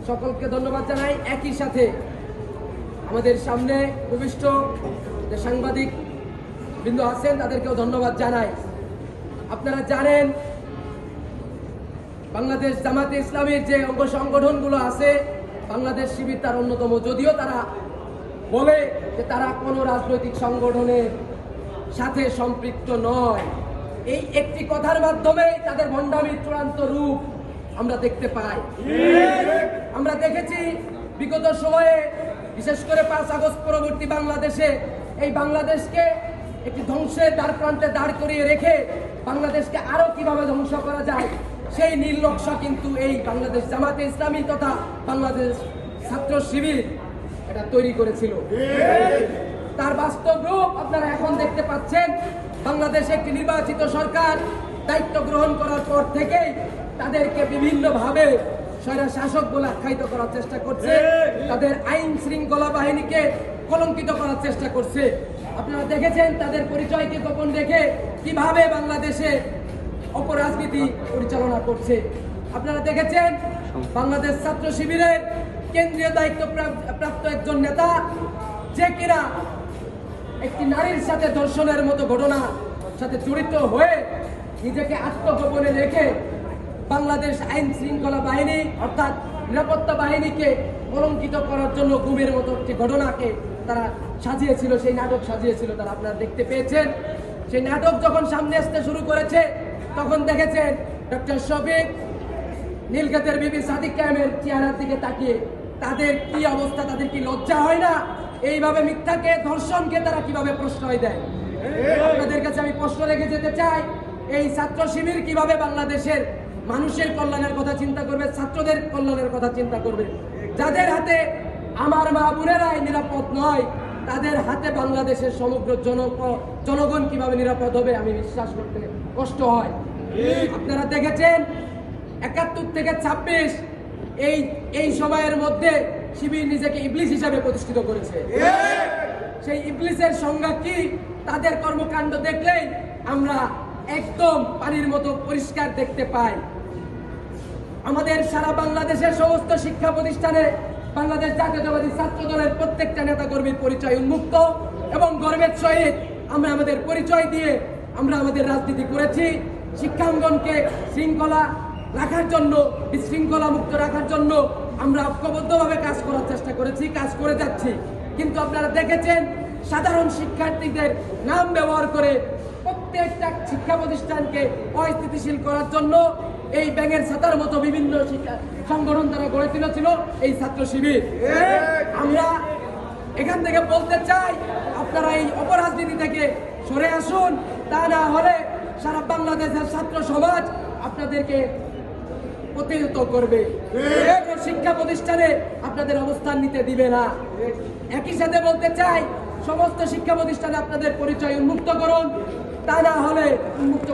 সকলকে ধন্যবাদ জানাই। একই সাথে আমাদের সামনে উপবিষ্ট যে সাংবাদিক বৃন্দ আছেন তাদেরকেও ধন্যবাদ জানাই। আপনারা জানেন বাংলাদেশ জামাতে ইসলামীর যে অঙ্গ সংগঠনগুলো আছে, বাংলাদেশ শিবির তার অন্যতম, যদিও তারা বলে যে তারা কোনো রাজনৈতিক সংগঠনের সাথে সম্পৃক্ত নয়। এই একটি কথার মাধ্যমে তাদের ভণ্ডামির চূড়ান্ত রূপ আমরা দেখতে পাই। আমরা দেখেছি বিগত সময়ে, বিশেষ করে 5 আগস্ট পরবর্তী বাংলাদেশে, এই বাংলাদেশকে একটি ধ্বংসের দ্বারপ্রান্তে দাঁড় করিয়ে রেখে বাংলাদেশকে আরো কিভাবে ধ্বংস করা যায় সেই নীল নকশা কিন্তু এই বাংলাদেশ জামাতে ইসলামী তথা বাংলাদেশ ছাত্র শিবির এটা তৈরি করেছিল। তার বাস্তব রূপ আপনারা এখন দেখতে পাচ্ছেন। বাংলাদেশে একটি নির্বাচিত সরকার দায়িত্ব গ্রহণ করার পর থেকেই তাদেরকে বিভিন্নভাবে স্বৈরা শাসক বলে আখ্যায়িত করার চেষ্টা করছে, তাদের আইন শৃঙ্খলা বাহিনীকে কলঙ্কিত করার চেষ্টা করছে। আপনারা দেখেছেন তাদের পরিচয়কে গোপন রেখে কিভাবে বাংলাদেশে অপরাজনীতি পরিচালনা করছে। আপনারা দেখেছেন বাংলাদেশ ছাত্র শিবিরের কেন্দ্রীয় দায়িত্ব প্রাপ্ত একজন নেতা, যে কিনা একটি নারীর সাথে ধর্ষণের মতো ঘটনার সাথে জড়িত হয়ে নিজেকে আত্মগোপনে রেখে বাংলাদেশ আইন শৃঙ্খলা বাহিনী অর্থাৎ নিরাপত্তা বাহিনীকে কলঙ্কিত করার জন্য গুমের মতো একটি ঘটনাকে তারা সাজিয়েছিল, সেই নাটক সাজিয়েছিল তারা। আপনারা দেখতে পেয়েছেন সেই নাটক যখন সামনে আসতে শুরু করেছে তখন দেখেছেন ডক্টর শফিক, নীলক্ষেতের বিবি সাদিক কায়েমের চেহারার দিকে তাকিয়ে তাদের কি অবস্থা, তাদের কি লজ্জা হয় না? এইভাবে মিথ্যাকে, ধর্ষণকে তারা কিভাবে প্রশ্রয় দেয়? আপনাদের কাছে আমি প্রশ্ন রেখে যেতে চাই, এই ছাত্র শিবির কিভাবে বাংলাদেশের মানুষের কল্যাণের কথা চিন্তা করবে, ছাত্রদের কল্যাণের কথা চিন্তা করবে? যাদের হাতে আমার মা বোনেরাই নিরাপদ নয়, তাদের হাতে বাংলাদেশের সমগ্র জনগণ কিভাবে নিরাপদ হবে আমি বিশ্বাস করতে কষ্ট হয়। আপনারা দেখেছেন 71 থেকে 26 এই সময়ের মধ্যে শিবির নিজেকে ইবলিস হিসাবে প্রতিষ্ঠিত করেছে। সেই ইবলিসের সংজ্ঞা কি? তাদের কর্মকাণ্ড দেখলেই আমরা একদম পানির মতো পরিষ্কার দেখতে পাই। আমাদের সারা বাংলাদেশের সমস্ত শিক্ষা প্রতিষ্ঠানে বাংলাদেশ জাতীয়তাবাদী ছাত্র দলের প্রত্যেকটা নেতাকর্মীর পরিচয় উন্মুক্ত এবং গর্বের সহিত আমরা আমাদের পরিচয় দিয়ে আমরা আমাদের রাজনীতি করেছি। শিক্ষাঙ্গনকে শৃঙ্খলা রাখার জন্য, বিশৃঙ্খলা মুক্ত রাখার জন্য আমরা ঐক্যবদ্ধভাবে কাজ করার চেষ্টা করেছি, কাজ করে যাচ্ছি। কিন্তু আপনারা দেখেছেন সাধারণ শিক্ষার্থীদের নাম ব্যবহার করে প্রত্যেকটা শিক্ষা প্রতিষ্ঠানকে অস্থিতিশীল করার জন্য এই ব্যাঙের ছাতার মতো বিভিন্ন শিক্ষা সংগঠন তারা গড়ে তুলেছিল এই ছাত্র শিবির। আমরা এখান থেকে বলতে চাই আপনারা এই অপরাজনীতি থেকে সরে আসুন, তা না হলে সারা বাংলাদেশের ছাত্র সমাজ আপনাদেরকে প্রতিহত করবে, শিক্ষা প্রতিষ্ঠানে আপনাদের অবস্থান নিতে দিবে না। একই সাথে বলতে চাই সমস্ত শিক্ষা প্রতিষ্ঠানে আপনাদের পরিচয় উন্মুক্ত করুন, তা না হলে উন্মুক্ত